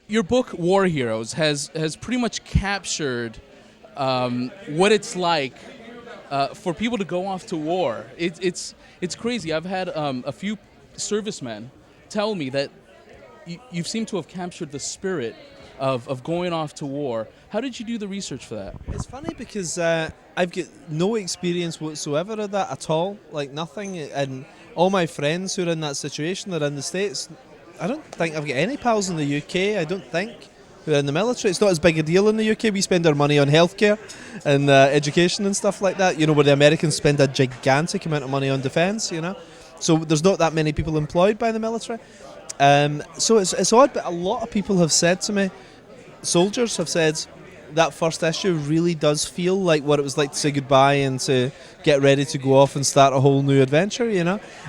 your book War Heroes has pretty much captured what it's like for people to go off to war. It's crazy. I've had a few servicemen tell me that you seem to have captured the spirit of going off to war. How did you do the research for that? It's funny because I've got no experience whatsoever of that at all, like nothing. And all my friends who are in that situation are in the States. I don't think I've got any pals in the UK, I don't think, who are in the military. It's not as big a deal in the UK. We spend our money on healthcare and education and stuff like that, where the Americans spend a gigantic amount of money on defence, So there's not that many people employed by the military. So it's odd, but a lot of people have said to me, soldiers have said, that first issue really does feel like what it was like to say goodbye and to get ready to go off and start a whole new adventure,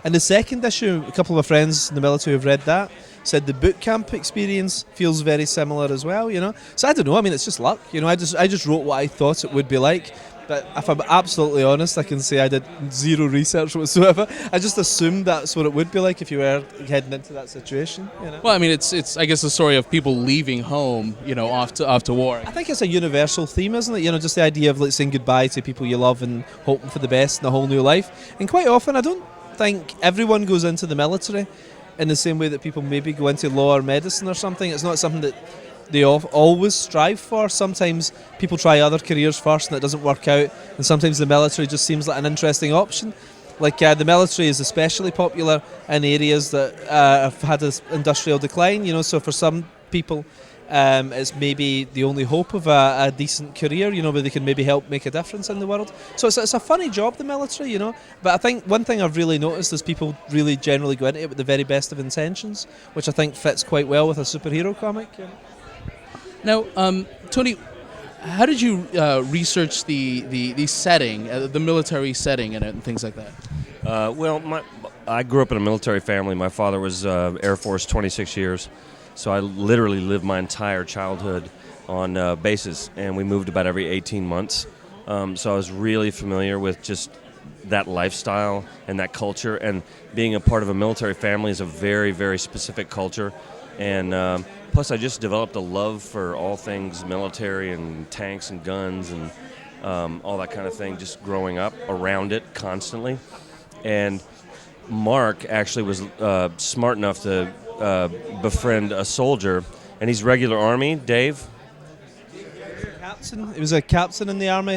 And the second issue, a couple of my friends in the military who've read that said the boot camp experience feels very similar as well, So I don't know, it's just luck, I just wrote what I thought it would be like. But if I'm absolutely honest, I can say I did zero research whatsoever. I just assumed that's what it would be like if you were heading into that situation. Well, it's I guess the story of people leaving home, off to war. I think it's a universal theme, isn't it? Just the idea of saying goodbye to people you love and hoping for the best in a whole new life. And quite often, I don't think everyone goes into the military in the same way that people maybe go into law or medicine or something. It's not something that they always strive for. Sometimes people try other careers first and it doesn't work out, and sometimes the military just seems like an interesting option. Like the military is especially popular in areas that have had an industrial decline, so for some people it's maybe the only hope of a decent career, where they can maybe help make a difference in the world. So it's a funny job, the military, But I think one thing I've really noticed is people really generally go into it with the very best of intentions, which I think fits quite well with a superhero comic. Now, Tony, how did you research the setting, the military setting and things like that? I grew up in a military family. My father was Air Force 26 years, so I literally lived my entire childhood on bases, and we moved about every 18 months. So I was really familiar with just that lifestyle and that culture, and being a part of a military family is a very, very specific culture. And plus, I just developed a love for all things military and tanks and guns and all that kind of thing, just growing up around it constantly. And Mark actually was smart enough to befriend a soldier, and he's regular Army, Dave. He was a captain in the Army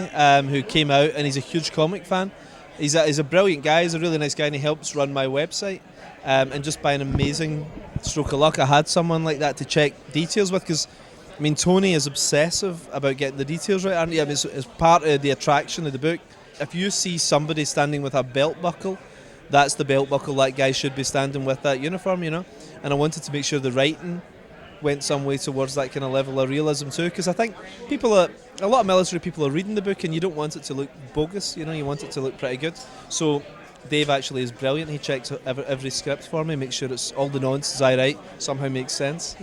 who came out, and he's a huge comic fan. He's a brilliant guy, he's a really nice guy, and he helps run my website. And just by an amazing stroke of luck, I had someone like that to check details with, because Tony is obsessive about getting the details right, aren't you? It's part of the attraction of the book. If you see somebody standing with a belt buckle, that's the belt buckle that guy should be standing with that uniform, And I wanted to make sure the writing went some way towards that kind of level of realism too, because I think a lot of military people are reading the book, and you don't want it to look bogus, you want it to look pretty good. So Dave actually is brilliant. He checks every script for me, makes sure it's all the nonsense I write somehow makes sense,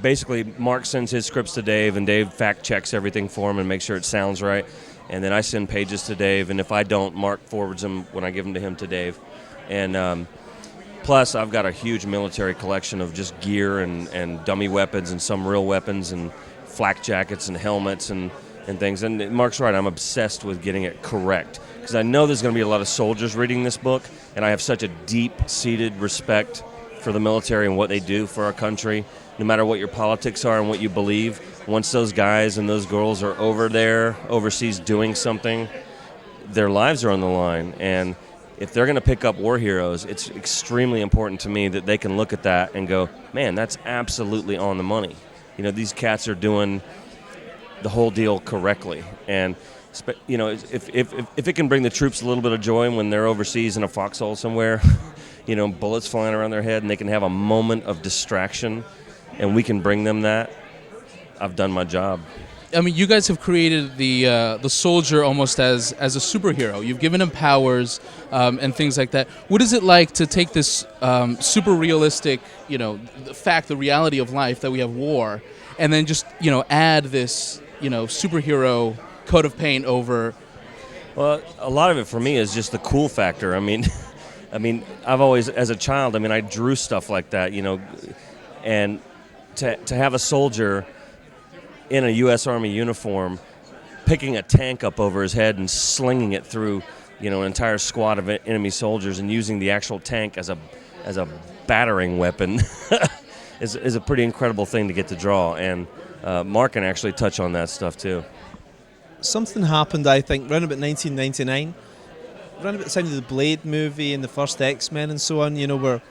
Basically, Mark sends his scripts to Dave, and Dave fact checks everything for him and makes sure it sounds right. And then I send pages to Dave, and if I don't, Mark forwards them when I give them to him to Dave. And plus, I've got a huge military collection of just gear and dummy weapons and some real weapons and flak jackets and helmets and things. And Mark's right, I'm obsessed with getting it correct, because I know there's going to be a lot of soldiers reading this book, and I have such a deep-seated respect for the military and what they do for our country. No matter what your politics are and what you believe, once those guys and those girls are over there, overseas doing something, their lives are on the line. And if they're going to pick up War Heroes, it's extremely important to me that they can look at that and go, man, that's absolutely on the money. These cats are doing the whole deal correctly. And if it can bring the troops a little bit of joy when they're overseas in a foxhole somewhere, bullets flying around their head, and they can have a moment of distraction, and we can bring them that, I've done my job. You guys have created the soldier almost as a superhero. You've given him powers and things like that. What is it like to take this super realistic, the reality of life that we have war, and then just add this superhero coat of paint over? Well, a lot of it for me is just the cool factor. I've always, as a child, I drew stuff like that, and to have a soldier in a U.S. Army uniform picking a tank up over his head and slinging it through, an entire squad of enemy soldiers and using the actual tank as a battering weapon is a pretty incredible thing to get to draw. And Mark can actually touch on that stuff too. Something happened, I think, around about 1999, around about the time of the Blade movie and the first X-Men and so on, where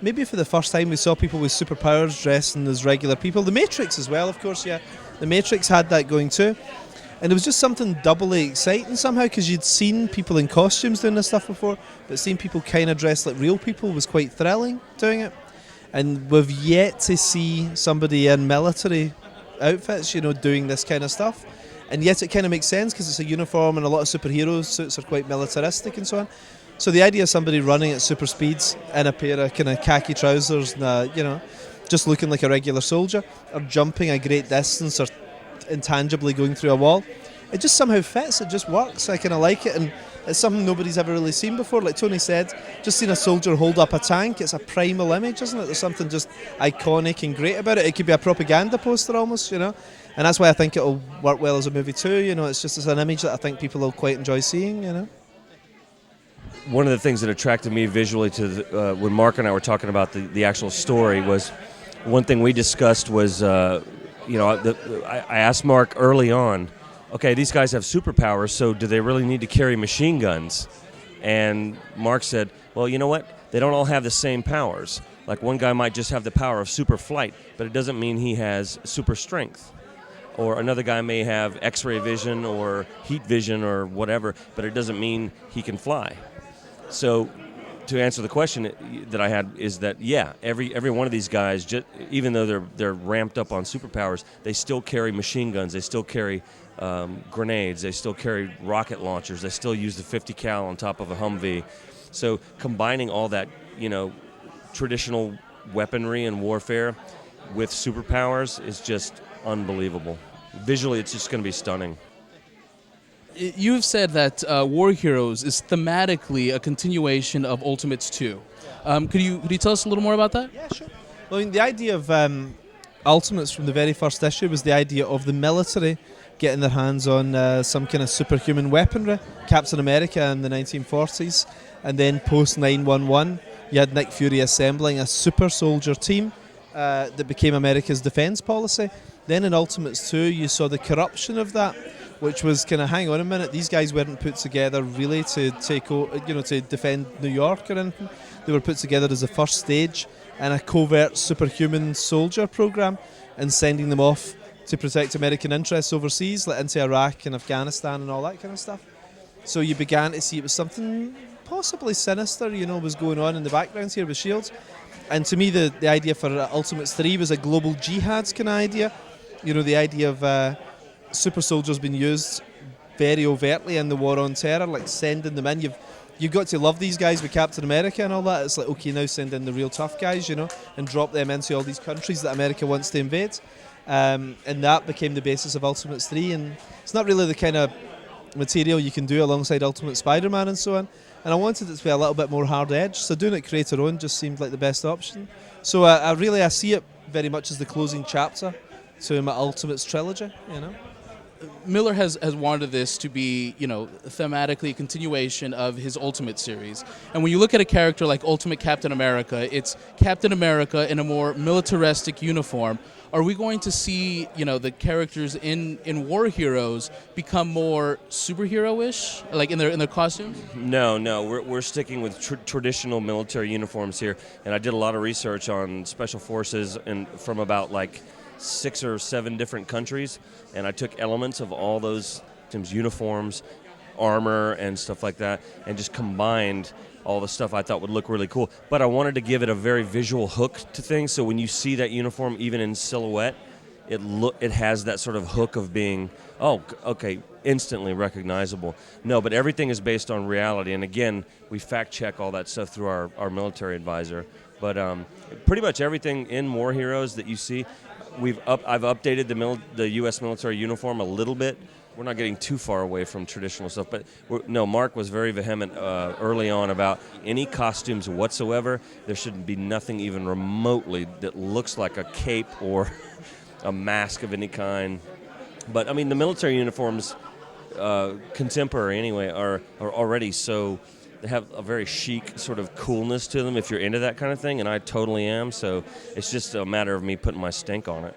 maybe for the first time we saw people with superpowers dressing as regular people. The Matrix as well, of course, yeah. The Matrix had that going too. And it was just something doubly exciting somehow, because you'd seen people in costumes doing this stuff before, but seeing people kind of dressed like real people was quite thrilling doing it. And we've yet to see somebody in military outfits, doing this kind of stuff. And yet it kind of makes sense because it's a uniform, and a lot of superhero suits are quite militaristic and so on. So the idea of somebody running at super speeds in a pair of kind of khaki trousers and, just looking like a regular soldier, or jumping a great distance, or intangibly going through a wall, it just somehow fits, it just works. I kind of like it, and it's something nobody's ever really seen before. Like Tony said, just seeing a soldier hold up a tank, it's a primal image, isn't it? There's something just iconic and great about it. It could be a propaganda poster almost, and that's why I think it'll work well as a movie too. It's an image that I think people will quite enjoy seeing. One of the things that attracted me visually to when Mark and I were talking about the actual story was, one thing we discussed was I asked Mark early on, okay, these guys have superpowers, so do they really need to carry machine guns? And Mark said, well, you know what? They don't all have the same powers. Like, one guy might just have the power of super flight, but it doesn't mean he has super strength. Or another guy may have X-ray vision or heat vision or whatever, but it doesn't mean he can fly. So to answer the question that I had is that, yeah, every one of these guys, even though they're ramped up on superpowers, they still carry machine guns, they still carry grenades, they still carry rocket launchers, they still use the 50 cal on top of a Humvee. So combining all that, traditional weaponry and warfare with superpowers is just unbelievable. Visually, it's just going to be stunning. You've said that War Heroes is thematically a continuation of Ultimates 2. Could you tell us a little more about that? Yeah, sure. Well, the idea of Ultimates from the very first issue was the idea of the military getting their hands on some kind of superhuman weaponry. Captain America in the 1940s, and then post 9/11, you had Nick Fury assembling a super soldier team that became America's defence policy. Then in Ultimates 2, you saw the corruption of that, which was kind of, hang on a minute, these guys weren't put together really to to defend New York or anything. They were put together as a first stage in a covert superhuman soldier program, and sending them off to protect American interests overseas, like into Iraq and Afghanistan and all that kind of stuff. So you began to see it was something possibly sinister, was going on in the background here with S.H.I.E.L.D. And to me, the idea for Ultimates 3 was a global jihad kind of idea. The idea of super soldiers being used very overtly in the war on terror, like sending them in. You've got to love these guys with Captain America and all that. It's like, okay, now send in the real tough guys, and drop them into all these countries that America wants to invade. And that became the basis of Ultimates 3. And it's not really the kind of material you can do alongside Ultimate Spider-Man and so on. And I wanted it to be a little bit more hard-edged, so doing it creator-owned just seemed like the best option. So I see it very much as the closing chapter to my Ultimates trilogy, Millar has wanted this to be, thematically a continuation of his Ultimate series. And when you look at a character like Ultimate Captain America, it's Captain America in a more militaristic uniform. Are we going to see, the characters in War Heroes become more superhero-ish, like in their costumes? No, we're sticking with traditional military uniforms here. And I did a lot of research on special forces and from about 6 or 7 different countries, and I took elements of all those uniforms, armor, and stuff like that, and just combined all the stuff I thought would look really cool. But I wanted to give it a very visual hook to things, so when you see that uniform, even in silhouette, it has that sort of hook of being, oh, okay, instantly recognizable. No, but everything is based on reality, and again, we fact-check all that stuff through our military advisor. But pretty much everything in War Heroes that you see, I've updated the U.S. military uniform a little bit we're not getting too far away from traditional stuff. But no, Mark was very vehement early on about any costumes whatsoever. There should be nothing even remotely that looks like a cape or a mask of any kind. But I mean, the military uniforms, contemporary anyway, are already so. They have a very chic sort of coolness to them if you're into that kind of thing, and I totally am. So it's just a matter of me putting my stink on it.